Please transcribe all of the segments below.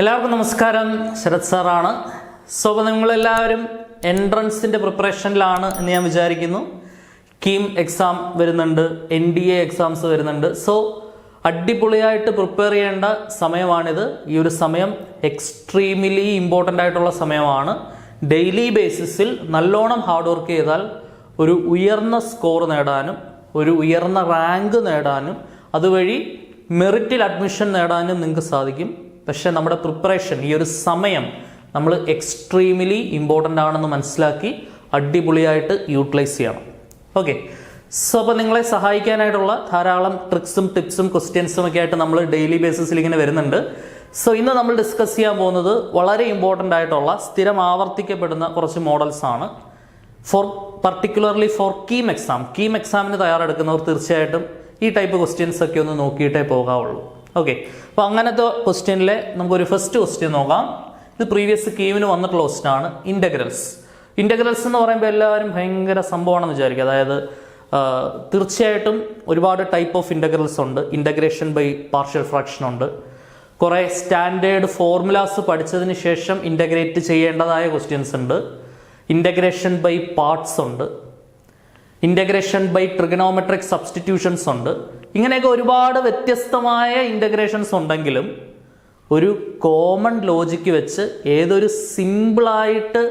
എല്ലാവർക്കും നമസ്കാരം. ശരത് സാറാണ്. സോ നിങ്ങളെല്ലാവരും എൻട്രൻസിൻ്റെ പ്രിപ്പറേഷനിലാണ് എന്ന് ഞാൻ വിചാരിക്കുന്നു. കീം എക്സാം വരുന്നുണ്ട്, NDA എക്സാംസ് വരുന്നുണ്ട്. സോ അടിപൊളിയായിട്ട് പ്രിപ്പയർ ചെയ്യേണ്ട സമയമാണിത്. ഈ ഒരു സമയം എക്സ്ട്രീംലി ഇമ്പോർട്ടൻ്റ് ആയിട്ടുള്ള സമയമാണ്. ഡെയിലി ബേസിസിൽ നല്ലോണം ഹാർഡ് വർക്ക് ചെയ്താൽ ഒരു ഉയർന്ന സ്കോർ നേടാനും ഒരു ഉയർന്ന റാങ്ക് നേടാനും അതുവഴി മെറിറ്റിൽ അഡ്മിഷൻ നേടാനും നിങ്ങൾക്ക് സാധിക്കും. പക്ഷേ നമ്മുടെ പ്രിപ്പറേഷൻ, ഈ ഒരു സമയം നമ്മൾ എക്സ്ട്രീംലി ഇമ്പോർട്ടൻ്റ് ആണെന്ന് മനസ്സിലാക്കി അടിപൊളിയായിട്ട് യൂട്ടിലൈസ് ചെയ്യണം. ഓക്കെ, സോ അപ്പോൾ നിങ്ങളെ സഹായിക്കാനായിട്ടുള്ള ധാരാളം ട്രിക്സും ടിപ്സും ക്വസ്റ്റ്യൻസും ഒക്കെ ആയിട്ട് നമ്മൾ ഡെയിലി ബേസിസിൽ ഇങ്ങനെ വരുന്നുണ്ട്. സോ ഇന്ന് നമ്മൾ ഡിസ്കസ് ചെയ്യാൻ പോകുന്നത് വളരെ ഇമ്പോർട്ടൻ്റ് ആയിട്ടുള്ള സ്ഥിരം ആവർത്തിക്കപ്പെടുന്ന കുറച്ച് മോഡൽസ് ആണ്. Particularly for KEAM exam. KEAM എക്സാമിന് തയ്യാറെടുക്കുന്നവർ തീർച്ചയായിട്ടും ഈ ടൈപ്പ് ക്വസ്റ്റ്യൻസ് ഒക്കെ ഒന്ന് നോക്കിയിട്ടേ പോകാവുള്ളൂ. ഓക്കെ, അപ്പോൾ അങ്ങനത്തെ ക്വസ്റ്റ്യനിലെ നമുക്കൊരു ഫസ്റ്റ് ക്വസ്റ്റ്യൻ നോക്കാം. ഇത് പ്രീവിയസ് കീമിന് വന്നിട്ടുള്ള ക്വസ്റ്റ്യൻ ആണ്. ഇൻ്റഗ്രൽസ് എന്ന് പറയുമ്പോൾ എല്ലാവരും ഭയങ്കര സംഭവമാണെന്ന് വിചാരിക്കുക. അതായത് തീർച്ചയായിട്ടും ഒരുപാട് ടൈപ്പ് ഓഫ് ഇൻ്റഗ്രൽസ് ഉണ്ട്. ഇൻ്റഗ്രേഷൻ ബൈ പാർഷ്യൽ ഫ്രാക്ഷൻ ഉണ്ട്. കുറേ സ്റ്റാൻഡേർഡ് ഫോർമുലാസ് പഠിച്ചതിന് ശേഷം ഇൻ്റഗ്രേറ്റ് ചെയ്യേണ്ടതായ ക്വസ്റ്റ്യൻസ് ഉണ്ട്. ഇൻ്റഗ്രേഷൻ ബൈ പാർട്സ് ഉണ്ട്. ഇൻ്റഗ്രേഷൻ ബൈ ട്രിഗണോമെട്രിക് സബ്സ്റ്റിറ്റ്യൂഷൻസ് ഉണ്ട്. ഇങ്ങനെയൊക്കെ ഒരുപാട് വ്യത്യസ്തമായ ഇൻ്റഗ്രേഷൻസ് ഉണ്ടെങ്കിലും ഒരു കോമൺ ലോജിക്ക് വെച്ച് ഏതൊരു സിമ്പിളായിട്ട്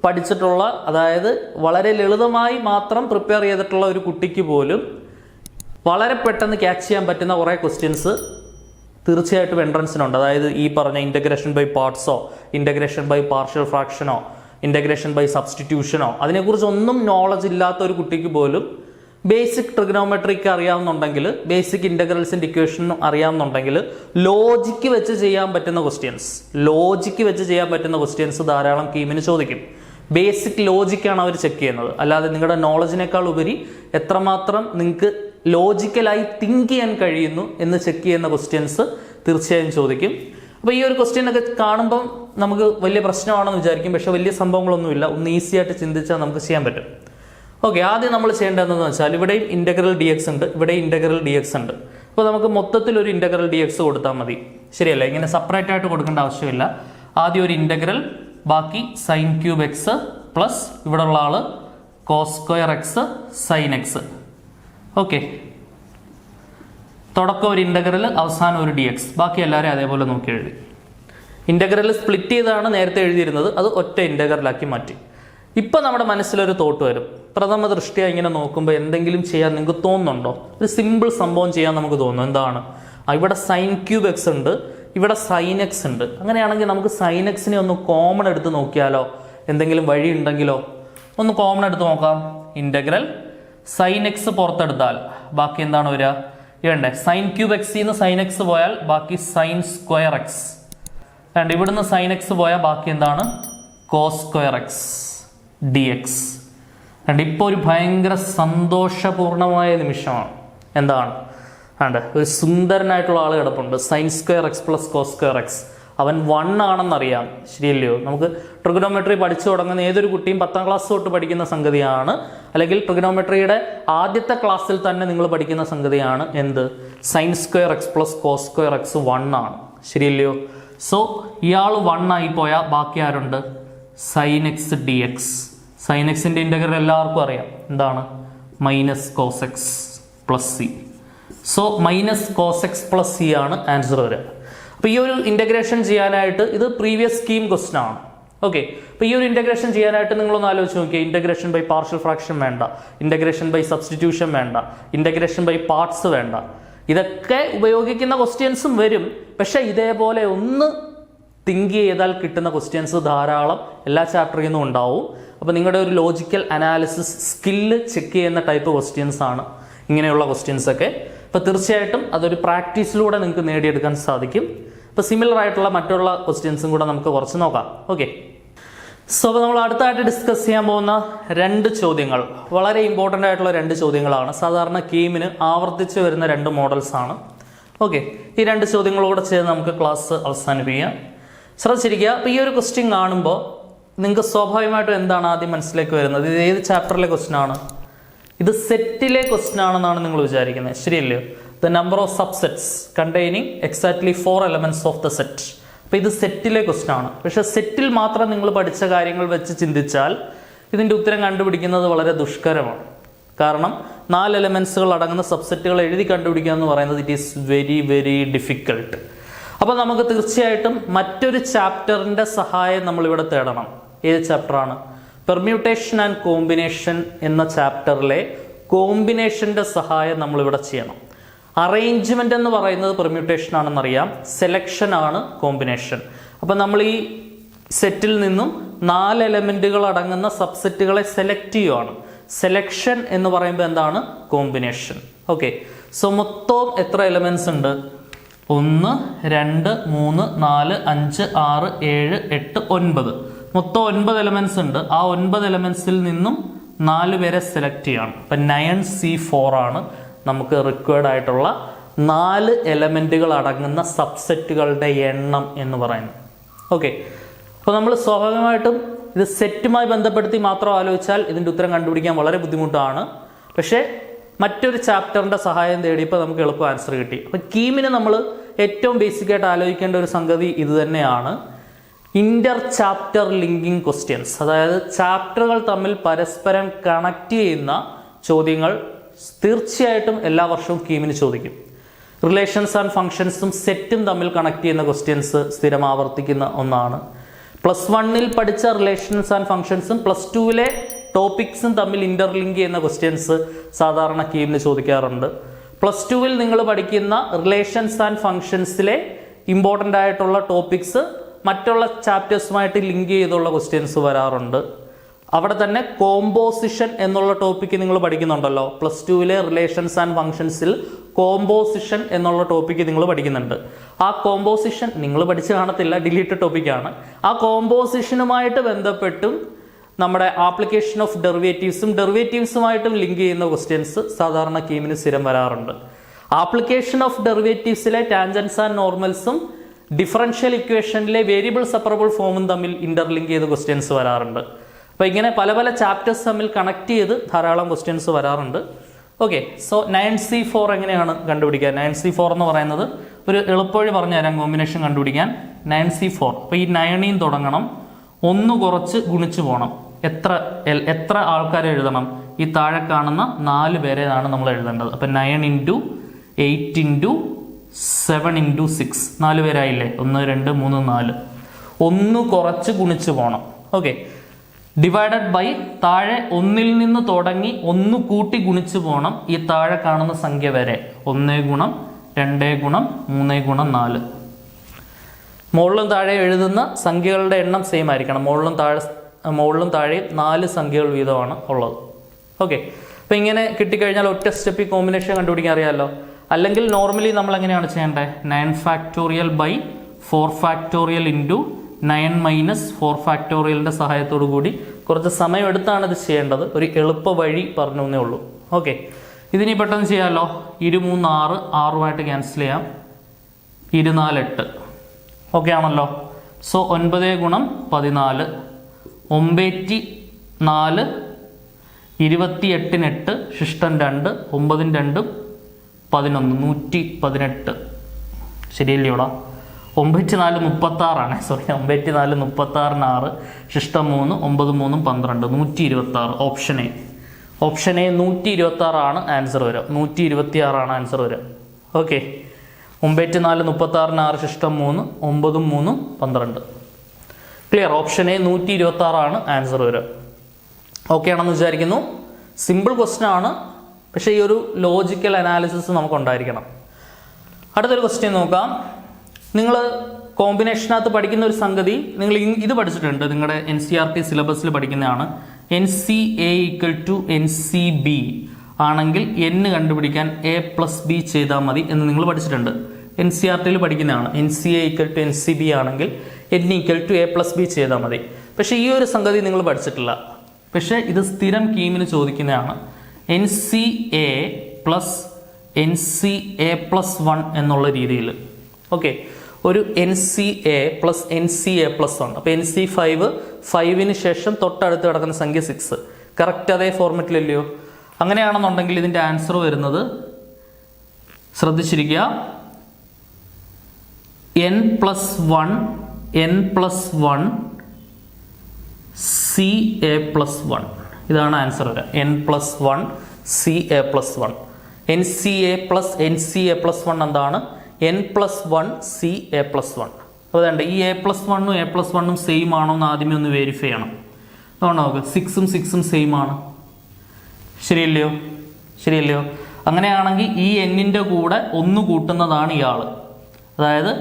പഠിച്ചിട്ടുള്ള, അതായത് വളരെ ലളിതമായി മാത്രം പ്രിപ്പയർ ചെയ്തിട്ടുള്ള ഒരു കുട്ടിക്ക് പോലും വളരെ പെട്ടെന്ന് ക്യാച്ച് ചെയ്യാൻ പറ്റുന്ന കുറേ ക്വസ്റ്റ്യൻസ് തീർച്ചയായിട്ടും എൻട്രൻസിനുണ്ട്. അതായത് ഈ പറഞ്ഞ ഇൻ്റഗ്രേഷൻ ബൈ പാർട്സോ ഇൻ്റഗ്രേഷൻ ബൈ പാർഷ്യൽ ഫ്രാക്ഷനോ ഇൻ്റഗ്രേഷൻ ബൈ സബ്സ്റ്റിറ്റ്യൂഷനോ അതിനെക്കുറിച്ചൊന്നും നോളജ് ഇല്ലാത്ത ഒരു കുട്ടിക്ക് പോലും ബേസിക് ട്രിഗണോമെട്രിക്ക് അറിയാവുന്നുണ്ടെങ്കിൽ, ബേസിക് ഇൻ്റഗ്രൽസിൻ്റെ ഇക്വേഷനും അറിയാവുന്നുണ്ടെങ്കിൽ ലോജിക്ക് വെച്ച് ചെയ്യാൻ പറ്റുന്ന ക്വസ്റ്റ്യൻസ് ധാരാളം കീമിന് ചോദിക്കും. ബേസിക് ലോജിക്കാണ് അവർ ചെക്ക് ചെയ്യുന്നത്. അല്ലാതെ നിങ്ങളുടെ നോളജിനേക്കാൾ ഉപരി എത്രമാത്രം നിങ്ങൾക്ക് ലോജിക്കലായി തിങ്ക് ചെയ്യാൻ കഴിയുന്നു എന്ന് ചെക്ക് ചെയ്യുന്ന ക്വസ്റ്റ്യൻസ് തീർച്ചയായും ചോദിക്കും. അപ്പോൾ ഈ ഒരു ക്വസ്റ്റ്യനൊക്കെ കാണുമ്പം നമുക്ക് വലിയ പ്രശ്നമാണെന്ന് വിചാരിക്കും. പക്ഷേ വലിയ സംഭവങ്ങളൊന്നുമില്ല. ഒന്ന് ഈസി ആയിട്ട് ചിന്തിച്ചാൽ നമുക്ക് ചെയ്യാൻ പറ്റും. ഓക്കെ, ആദ്യം നമ്മൾ ചെയ്യേണ്ടതെന്ന് വെച്ചാൽ ഇവിടെയും ഇൻ്റഗ്രൽ ഡി എക്സ് ഉണ്ട്, ഇവിടെയും ഇൻ്റഗ്രൽ ഡി എക്സ് ഉണ്ട്. അപ്പോൾ നമുക്ക് മൊത്തത്തിൽ ഒരു ഇൻ്റഗ്രൽ ഡി എക്സ് കൊടുത്താൽ മതി. ശരിയല്ല, ഇങ്ങനെ സെപ്പറേറ്റ് ആയിട്ട് കൊടുക്കേണ്ട ആവശ്യമില്ല. ആദ്യം ഒരു ഇൻ്റഗ്രൽ, ബാക്കി സൈൻ ക്യൂബ് എക്സ് പ്ലസ് ഇവിടെ ഉള്ള ആള് cos square x sine x. Okay, തുടക്കം ഒരു ഇൻ്റഗ്രൽ, അവസാനം ഒരു ഡി എക്സ്. ബാക്കി എല്ലാവരും അതേപോലെ നോക്കി എഴുതി. ഇൻ്റഗ്രൽ സ്പ്ലിറ്റ് ചെയ്താണ് നേരത്തെ എഴുതിയിരുന്നത്, അത് ഒറ്റ ഇൻ്റഗ്രലാക്കി മാറ്റി. ഇപ്പം നമ്മുടെ മനസ്സിലൊരു തോട്ട് വരും. പ്രഥമ ദൃഷ്ടിയ ഇങ്ങനെ നോക്കുമ്പോൾ എന്തെങ്കിലും ചെയ്യാൻ നിങ്ങൾക്ക് തോന്നുന്നുണ്ടോ? ഒരു സിമ്പിൾ സംഭവം ചെയ്യാൻ നമുക്ക് തോന്നും. എന്താണ്? ഇവിടെ സൈൻ ക്യൂബ് എക്സ് ഉണ്ട്, ഇവിടെ സൈൻ എക്സ് ഉണ്ട്. അങ്ങനെയാണെങ്കിൽ നമുക്ക് സൈൻ എക്സിനെ ഒന്ന് കോമൺ എടുത്ത് നോക്കിയാലോ? എന്തെങ്കിലും വഴി ഉണ്ടെങ്കിലോ? ഒന്ന് കോമൺ എടുത്ത് നോക്കാം. ഇൻ്റഗ്രൽ സൈൻ എക്സ് പുറത്തെടുത്താൽ ബാക്കി എന്താണ് വരിക? ഇവണ്ടേ സൈൻ ക്യൂബ് എക്സിന്ന് സൈൻ എക്സ് പോയാൽ ബാക്കി സൈൻ സ്ക്വയർ എക്സ്. ആൻഡ് ഇവിടുന്ന് സൈൻ എക്സ് പോയാൽ ബാക്കി എന്താണ്? Cos square x d x. And ഇപ്പോൾ ഒരു ഭയങ്കര സന്തോഷപൂർണമായ നിമിഷമാണ്. എന്താണ്? ആണ്ട് ഒരു സുന്ദരനായിട്ടുള്ള ആൾ കിടപ്പുണ്ട്. Sine square x plus cos square x. അവൻ 1 ആണെന്നറിയാം. ശരിയല്ലയോ? നമുക്ക് ട്രിഗണോമെട്രി പഠിച്ചു തുടങ്ങുന്ന ഏതൊരു കുട്ടിയും 10ാം ക്ലാസ് തൊട്ട് പഠിക്കുന്ന സംഗതിയാണ്. അല്ലെങ്കിൽ ട്രിഗണോമെട്രിയുടെ ആദ്യത്തെ ക്ലാസ്സിൽ തന്നെ നിങ്ങൾ പഠിക്കുന്ന സംഗതിയാണ്. എന്ത്? Sine square x plus cos square x 1 ആണ്. ശരിയല്ലയോ? സോ ഇയാൾ 1 ആയി പോയാൽ ബാക്കി ആരുണ്ട്? Sine x d x. Sine എക്സിൻ്റെ ഇൻ്റഗ്രൽ എല്ലാവർക്കും അറിയാം. എന്താണ്? Minus cos x plus c. So minus cos x plus c ആണ് ആൻസർ വരിക. അപ്പോൾ ഈ ഒരു ഇൻ്റഗ്രേഷൻ ചെയ്യാനായിട്ട്, ഇത് പ്രീവിയസ് സ്കീം ക്വസ്റ്റൻ ആണ്. ഓക്കെ, അപ്പോൾ ഈ ഒരു ഇൻ്റഗ്രേഷൻ ചെയ്യാനായിട്ട് നിങ്ങളൊന്ന് ആലോചിച്ച് നോക്കിയാൽ ഇൻ്റഗ്രേഷൻ ബൈ പാർഷ്യൽ ഫ്രാക്ഷൻ വേണ്ട, ഇൻ്റഗ്രേഷൻ ബൈ സബ്സ്റ്റിറ്റ്യൂഷൻ വേണ്ട, ഇൻ്റഗ്രേഷൻ ബൈ പാർട്സ് വേണ്ട. ഇതൊക്കെ ഉപയോഗിക്കുന്ന ക്വസ്റ്റ്യൻസും വരും. പക്ഷേ ഇതേപോലെ ഒന്ന് തിങ്ക് ചെയ്താൽ കിട്ടുന്ന ക്വസ്റ്റ്യൻസ് ധാരാളം എല്ലാ ചാപ്റ്ററിൽ നിന്നും ഉണ്ടാവും. അപ്പോൾ നിങ്ങളുടെ ഒരു ലോജിക്കൽ അനാലിസിസ് സ്കില്ല് ചെക്ക് ചെയ്യുന്ന ടൈപ്പ് ക്വസ്റ്റ്യൻസ് ആണ് ഇങ്ങനെയുള്ള ക്വസ്റ്റ്യൻസ് ഒക്കെ. അപ്പോൾ തീർച്ചയായിട്ടും അതൊരു പ്രാക്ടീസിലൂടെ നിങ്ങൾക്ക് നേടിയെടുക്കാൻ സാധിക്കും. അപ്പോൾ സിമിലർ ആയിട്ടുള്ള മറ്റുള്ള ക്വസ്റ്റ്യൻസും കൂടെ നമുക്ക് കുറച്ച് നോക്കാം. ഓക്കെ, സോ അപ്പോൾ നമ്മൾ അടുത്തായിട്ട് ഡിസ്കസ് ചെയ്യാൻ പോകുന്ന 2 ചോദ്യങ്ങൾ വളരെ ഇമ്പോർട്ടൻ്റ് ആയിട്ടുള്ള 2 ചോദ്യങ്ങളാണ്. സാധാരണ കീമിന് ആവർത്തിച്ച് വരുന്ന 2 മോഡൽസ് ആണ്. ഓക്കെ, ഈ 2 ചോദ്യങ്ങളോടെ ചെയ്ത് നമുക്ക് ക്ലാസ് അവസാനിപ്പിക്കാം. ശ്രദ്ധിച്ചിരിക്കുക. അപ്പോൾ ഈ ഒരു ക്വസ്റ്റ്യൻ കാണുമ്പോൾ നിങ്ങൾക്ക് സ്വാഭാവികമായിട്ടും എന്താണ് ആദ്യം മനസ്സിലേക്ക് വരുന്നത്? ഇത് ഏത് ചാപ്റ്ററിലെ ക്വസ്റ്റ്യൻ ആണ്? ഇത് സെറ്റിലെ ക്വസ്റ്റ്യൻ ആണെന്നാണ് നിങ്ങൾ വിചാരിക്കുന്നത്. ശരിയല്ലയോ? The number of subsets containing exactly 4 elements of the set. അപ്പോൾ ഇത് സെറ്റിലെ ക്വസ്റ്റ്യൻ ആണ്. പക്ഷേ സെറ്റിൽ മാത്രം നിങ്ങൾ പഠിച്ച കാര്യങ്ങൾ വെച്ച് ചിന്തിച്ചാൽ ഇതിൻ്റെ ഉത്തരം കണ്ടുപിടിക്കുന്നത് വളരെ ദുഷ്കരമാണ്. കാരണം 4 എലമെൻസുകൾ അടങ്ങുന്ന സബ്സെറ്റുകൾ എഴുതി കണ്ടുപിടിക്കുക എന്ന് പറയുന്നത് it is very very difficult. അപ്പോൾ നമുക്ക് തീർച്ചയായിട്ടും മറ്റൊരു ചാപ്റ്ററിൻ്റെ സഹായം നമ്മളിവിടെ തേടണം. ഏത് ചാപ്റ്ററാണ്? പെർമ്യൂട്ടേഷൻ ആൻഡ് കോമ്പിനേഷൻ എന്ന ചാപ്റ്ററിലെ കോമ്പിനേഷൻ്റെ സഹായം നമ്മളിവിടെ ചെയ്യണം. അറേഞ്ച്മെൻ്റ് എന്ന് പറയുന്നത് പെർമ്യൂട്ടേഷൻ ആണെന്നറിയാം, സെലക്ഷൻ ആണ് കോമ്പിനേഷൻ. അപ്പം നമ്മൾ ഈ സെറ്റിൽ നിന്നും 4 എലമെൻറ്റുകൾ അടങ്ങുന്ന സബ്സെറ്റുകളെ സെലക്ട് ചെയ്യുകയാണ്. സെലക്ഷൻ എന്ന് പറയുമ്പോൾ എന്താണ്? കോമ്പിനേഷൻ. ഓക്കെ, സോ മൊത്തം എത്ര എലമെൻസ് ഉണ്ട്? 1 2 3 4 5 6 7 8 9. മൊത്തം 9 എലമെൻസ് ഉണ്ട്. ആ 9 എലമെൻസിൽ നിന്നും 4 പേരെ സെലക്ട് ചെയ്യണം. അപ്പം 9C4 ആണ് നമുക്ക് റിക്വയർഡ് ആയിട്ടുള്ള 4 എലമെൻറ്റുകൾ അടങ്ങുന്ന സബ്സെറ്റുകളുടെ എണ്ണം എന്ന് പറയുന്നത്. ഓക്കെ, അപ്പോൾ നമ്മൾ സ്വാഭാവികമായിട്ടും ഇത് സെറ്റുമായി ബന്ധപ്പെടുത്തി മാത്രം ആലോചിച്ചാൽ ഇതിൻ്റെ ഉത്തരം കണ്ടുപിടിക്കാൻ വളരെ ബുദ്ധിമുട്ടാണ്. പക്ഷേ മറ്റൊരു ചാപ്റ്ററിൻ്റെ സഹായം തേടിയപ്പോൾ നമുക്ക് എളുപ്പം ആൻസർ കിട്ടി. അപ്പോൾ കീമിന് നമ്മൾ ഏറ്റവും ബേസിക്കായിട്ട് ആലോചിക്കേണ്ട ഒരു സംഗതി ഇത് തന്നെയാണ്, ഇന്റർ ചാപ്റ്റർ ലിങ്കിങ് ക്വസ്റ്റ്യൻസ്. അതായത് ചാപ്റ്ററുകൾ തമ്മിൽ പരസ്പരം കണക്ട് ചെയ്യുന്ന ചോദ്യങ്ങൾ തീർച്ചയായിട്ടും എല്ലാ വർഷവും കീമിന് ചോദിക്കും. റിലേഷൻസ് ആൻഡ് ഫങ്ഷൻസും സെറ്റും തമ്മിൽ കണക്ട് ചെയ്യുന്ന ക്വസ്റ്റ്യൻസ് സ്ഥിരം ആവർത്തിക്കുന്ന ഒന്നാണ്. +1 പഠിച്ച റിലേഷൻസ് ആൻഡ് ഫങ്ഷൻസും +2 ടോപ്പിക്സും തമ്മിൽ ഇന്റർലിങ്ക് ചെയ്യുന്ന ക്വസ്റ്റ്യൻസ് സാധാരണ കീമിന് ചോദിക്കാറുണ്ട്. +2 നിങ്ങൾ പഠിക്കുന്ന റിലേഷൻസ് ആൻഡ് ഫങ്ഷൻസിലെ ഇമ്പോർട്ടൻ്റ് ആയിട്ടുള്ള ടോപ്പിക്സ് മറ്റുള്ള ചാപ്റ്റേഴ്സുമായിട്ട് ലിങ്ക് ചെയ്തുള്ള ക്വസ്റ്റ്യൻസ് വരാറുണ്ട്. അവിടെ തന്നെ കോമ്പോസിഷൻ എന്നുള്ള ടോപ്പിക്ക് നിങ്ങൾ പഠിക്കുന്നുണ്ടല്ലോ. +2 റിലേഷൻസ് ആൻഡ് ഫങ്ഷൻസിൽ കോമ്പോസിഷൻ എന്നുള്ള ടോപ്പിക്ക് നിങ്ങൾ പഠിക്കുന്നുണ്ട്. ആ കോമ്പോസിഷൻ നിങ്ങൾ പഠിച്ചു കാണത്തില്ല, ഡിലീറ്റഡ് ടോപ്പിക്കാണ്. ആ കോമ്പോസിഷനുമായിട്ട് ബന്ധപ്പെട്ടും നമ്മുടെ ആപ്ലിക്കേഷൻ ഓഫ് ഡെറിവേറ്റീവ്സുമായിട്ടും ലിങ്ക് ചെയ്യുന്ന ക്വസ്റ്റ്യൻസ് സാധാരണ കീമിന് സ്ഥിരം വരാറുണ്ട്. ആപ്ലിക്കേഷൻ ഓഫ് ഡെറിവേറ്റീവ്സിലെ ടാൻജൻസ് ആൻഡ് നോർമൽസും ഡിഫറൻഷ്യൽ ഇക്വേഷനിലെ വേരിയബിൾ സെപ്പറബിൾ ഫോമും തമ്മിൽ ഇന്റർലിങ്ക് ചെയ്ത് ക്വസ്റ്റ്യൻസ് വരാറുണ്ട്. അപ്പോൾ ഇങ്ങനെ പല പല ചാപ്റ്റേഴ്സ് തമ്മിൽ കണക്ട് ചെയ്ത് ധാരാളം ക്വസ്റ്റ്യൻസ് വരാറുണ്ട്. ഓക്കെ, സോ 9C4 എങ്ങനെയാണ് കണ്ടുപിടിക്കുക? 9C4 എന്ന് പറയുന്നത് ഒരു എളുപ്പവഴി പറഞ്ഞുതരാം കോമ്പിനേഷൻ കണ്ടുപിടിക്കാൻ. 9C4, അപ്പോൾ ഈ 9 തുടങ്ങണം, 1 കുറച്ച് ഗുണിച്ച് പോകണം. എത്ര ആൾക്കാരെ എഴുതണം? ഈ താഴെ കാണുന്ന 4 പേരെയാണ് നമ്മൾ എഴുതേണ്ടത്. അപ്പം 9 × 8 × 7 × 6, 4 പേരായില്ലേ? 1 2 3 4. 1 കുറച്ച് ഗുണിച്ച് പോകണം. ഓക്കെ, ഡിവൈഡഡ് ബൈ താഴെ 1 നിന്ന് തുടങ്ങി 1 കൂട്ടി ഗുണിച്ച് പോകണം ഈ താഴെ കാണുന്ന സംഖ്യ വരെ. 1 × 2 × 3 × 4. മുകളിലും താഴെ എഴുതുന്ന സംഖ്യകളുടെ എണ്ണം സെയിം ആയിരിക്കണം. മുകളിലും താഴെയും 4 സംഖ്യകൾ വീതമാണ് ഉള്ളത്. ഓക്കെ, അപ്പോൾ ഇങ്ങനെ കിട്ടിക്കഴിഞ്ഞാൽ ഒറ്റ സ്റ്റെപ്പിൽ കോമ്പിനേഷൻ കണ്ടുപിടിക്കാൻ അറിയാമല്ലോ. അല്ലെങ്കിൽ നോർമലി നമ്മൾ എങ്ങനെയാണ് ചെയ്യേണ്ടത്? 9 ഫാക്ടോറിയൽ ബൈ 4 ഫാക്ടോറിയൽ ഇൻറ്റു 9 - 4 ഫാക്ടോറിയലിൻ്റെ സഹായത്തോടു കൂടി കുറച്ച് സമയം എടുത്താണ് ഇത് ചെയ്യേണ്ടത്. ഒരു എളുപ്പ വഴി പറഞ്ഞു എന്നേ ഉള്ളൂ. ഓക്കെ, ഇതിനി പെട്ടെന്ന് ചെയ്യാമല്ലോ. 2 3 6, 6 ക്യാൻസൽ ചെയ്യാം. 2 4 8. ഓക്കെ ആണല്ലോ. സോ 9 × 14, 9 4, 28 8, ശിഷ്ടം 2, 9 2 11, 118. ശരിയല്ലേടാ? 9 4 36 സോറി, 9 4 36 6, ശിഷ്ടം 3, 9 3 12, 126. ഓപ്ഷൻ എ 126 ആണ് ആൻസർ വരിക. 126 ആണ് ആൻസർ വരിക. ഓക്കെ, 9 4 36 6, ശിഷ്ടം 3, 9 3 12. ക്ലിയർ? ഓപ്ഷൻ എ 126 ആണ് ആൻസർ വരിക. ഓക്കെ ആണെന്ന് വിചാരിക്കുന്നു. സിമ്പിൾ ക്വസ്റ്റ്യൻ ആണ്, പക്ഷേ ഈ ഒരു ലോജിക്കൽ അനാലിസിസ് നമുക്കുണ്ടായിരിക്കണം. അടുത്തൊരു ക്വസ്റ്റ്യൻ നോക്കാം. നിങ്ങൾ കോമ്പിനേഷനകത്ത് പഠിക്കുന്ന ഒരു സംഗതി, നിങ്ങൾ ഇത് പഠിച്ചിട്ടുണ്ട്, നിങ്ങളുടെ NCERT സിലബസിൽ പഠിക്കുന്നതാണ്. NCA = NCB ആണെങ്കിൽ n കണ്ടുപിടിക്കാൻ A+B ചെയ്താൽ മതി എന്ന് നിങ്ങൾ പഠിച്ചിട്ടുണ്ട്. NCERTയിൽ പഠിക്കുന്നതാണ്. NCA = NCB ആണെങ്കിൽ n = A+B ചെയ്താൽ മതി. പക്ഷേ ഈ ഒരു സംഗതി നിങ്ങൾ പഠിച്ചിട്ടില്ല. പക്ഷേ ഇത് സ്ഥിരം കീമിന് ചോദിക്കുന്നതാണ്. NCA + NCA+1 എന്നുള്ള രീതിയിൽ. ഓക്കെ, ഒരു NCA + NCA+1. അപ്പോൾ NC5, 5ന് ശേഷം തൊട്ടടുത്ത് കിടക്കുന്ന സംഖ്യ 6. കറക്റ്റ് അതേ ഫോർമാറ്റിലല്ലയോ? അങ്ങനെയാണെന്നുണ്ടെങ്കിൽ ഇതിൻ്റെ ആൻസർ വരുന്നത്, ശ്രദ്ധിച്ചിരിക്കുക, n + 1 n+1 CA+1. ഇതാണ് ആൻസർ വരിക. n+1 CA+1. NCA+NCA+1 എന്താണ്? n+1 CA+1. അപ്പോൾ അതുകൊണ്ട് ഈ A+1ഉം A+1ഉം സെയിം ആണോ എന്ന് ആദ്യമേ ഒന്ന് വെരിഫൈ ചെയ്യണം. അതുകൊണ്ട് നോക്ക് 6ഉം 6ഉം സെയിം ആണ്. ശരിയല്ലയോ? ശരിയല്ലയോ? അങ്ങനെയാണെങ്കിൽ ഈ എന്നിൻ്റെ കൂടെ 1 കൂട്ടുന്നതാണ് ഇയാൾ. അതായത്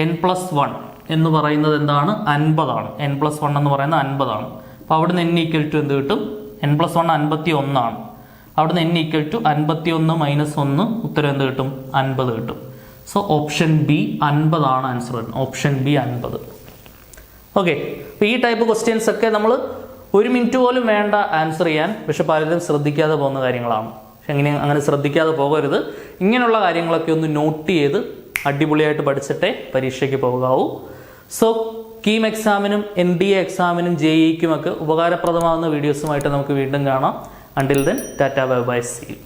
n+1 എന്ന് പറയുന്നത് എന്താണ്? 50 ആണ്. n+1 എന്ന് പറയുന്നത് 50 ആണ്. അപ്പോൾ അവിടുന്ന് n = എന്ത് കിട്ടും? n+1 51 ആണ്. അവിടുന്ന് n = 51 - 1, ഉത്തരം എന്ത് കിട്ടും? 50 കിട്ടും. സോ ഓപ്ഷൻ ബി 50 ആണ് ആൻസർ വരുന്നത്. Option B 50. ഓക്കെ. അപ്പോൾ ഈ ടൈപ്പ് ക്വസ്റ്റ്യൻസ് ഒക്കെ നമ്മൾ 1 മിനിറ്റ് പോലും വേണ്ട ആൻസർ ചെയ്യാൻ. പക്ഷെ പലരും ശ്രദ്ധിക്കാതെ പോകുന്ന കാര്യങ്ങളാണ്. പക്ഷെ അങ്ങനെ ശ്രദ്ധിക്കാതെ പോകരുത്. ഇങ്ങനെയുള്ള കാര്യങ്ങളൊക്കെ ഒന്ന് നോട്ട് ചെയ്ത് അടിപൊളിയായിട്ട് പഠിച്ചിട്ടേ പരീക്ഷയ്ക്ക് പോകാവൂ. സോ കീം എക്സാമിനും NDA എക്സാമിനും JEEക്കുമൊക്കെ ഉപകാരപ്രദമാകുന്ന വീഡിയോസുമായിട്ട് നമുക്ക് വീണ്ടും കാണാം. Until then tata bye bye, see U.